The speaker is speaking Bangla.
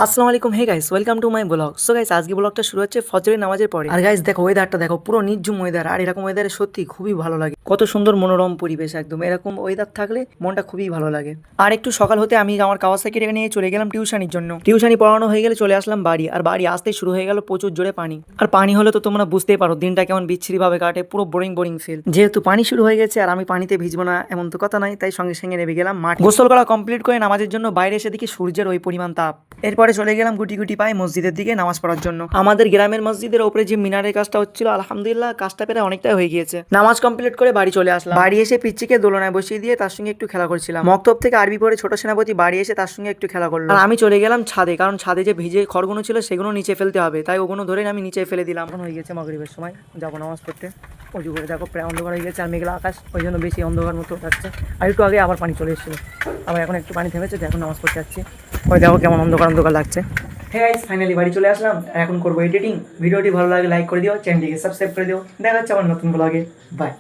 আসসালামু আলাইকুম। Hey guys, welcome to my blog. So guys, আজকে ব্লগটা শুরু হচ্ছে ফজরের নামাজের পরে। আর গাইস দেখো, ওয়েদারটা দেখো, পুরো নির্ঝুম ওয়েদার। আর এরকম ওয়েদারে সত্যি খুবই ভালো লাগে। কত সুন্দর মনোরম পরিবেশ, একদম এরকম ওয়েদার থাকলে মনটা খুবই ভালো লাগে। আর একটু সকাল হতে আমি আমার কাওয়াসাকিটাকে নিয়ে চলে গেলাম টিউশনির জন্য। টিউশনি পড়ানো হয়ে গেলে চলে আসলাম বাড়ি। আর বাড়ি আসতেই শুরু হয়ে গেল প্রচুর জোরে পানি। আর পানি হলে তো তোমরা বুঝতেই পারো দিনটা কেমন বিচ্ছিরি ভাবে কাটে, পুরো বোরিং বোরিং ফিল। যেহেতু পানি শুরু হয়ে গেছে আর আমি পানিতে ভিজবো না এমন তো কথা নাই, তাই সঙ্গে সঙ্গে নেমে গেলাম মাঠ। গোসল করা কমপ্লিট করে নামাজের জন্য বাইরে এসে দেখি সূর্যের ওই পরিমাণ তাপ। এরপরে চলে গেলাম গুটি গুটি পায়ে মসজিদের দিকে নামাজ পড়ার জন্য। আমাদের গ্রামের মসজিদের উপরে যে মিনারের কাজটা হচ্ছিল, আলহামদুলিল্লাহ কাজটা প্রায় অনেকটাই হয়ে গিয়েছে। নামাজ কমপ্লিট করে বাড়ি চলে আসলাম। বাড়ি এসে পিচ্চিকে দোলনায় বসিয়ে দিয়ে তার সঙ্গে একটু খেলা করছিলাম। মক্তব থেকে আরবি পড়ে ছোট সেনাপতি বাড়ি এসে তার সঙ্গে একটু খেলা করলো। আর আমি চলে গেলাম ছাদে, কারণ ছাদে যে ভিজে খড়গুলো ছিল সেগুলো নিচে ফেলতে হবে, তাই ওগুলো ধরে আমি নিচে ফেলে দিলাম। এখন হয়ে গেছে মাগরিবের সময়, যাবো নামাজ পড়তে। অজু করে দেখো প্রায় অন্ধকার হয়ে গেছে আর মেঘলা আকাশ, ওই জন্য বেশি অন্ধকার মতো লাগছে। আর একটু আগে আবার পানি চলে এসেছিল, আবার এখন একটু পানি থেমেছে, এখন নামাজ পড়তে যাচ্ছি। ওই দেখো কেমন অন্ধকার অন্ধকার লাগছে। হ্যাঁ গাইস, ফাইনালি বাড়ি চলে আসলাম। এখন করবো এডিটিং। ভিডিওটি ভালো লাগে লাইক করে দিও, চ্যানেলটিকে সাবস্ক্রাইব করে দিও। দেখা হচ্ছে আমার নতুন ব্লগে। বাই।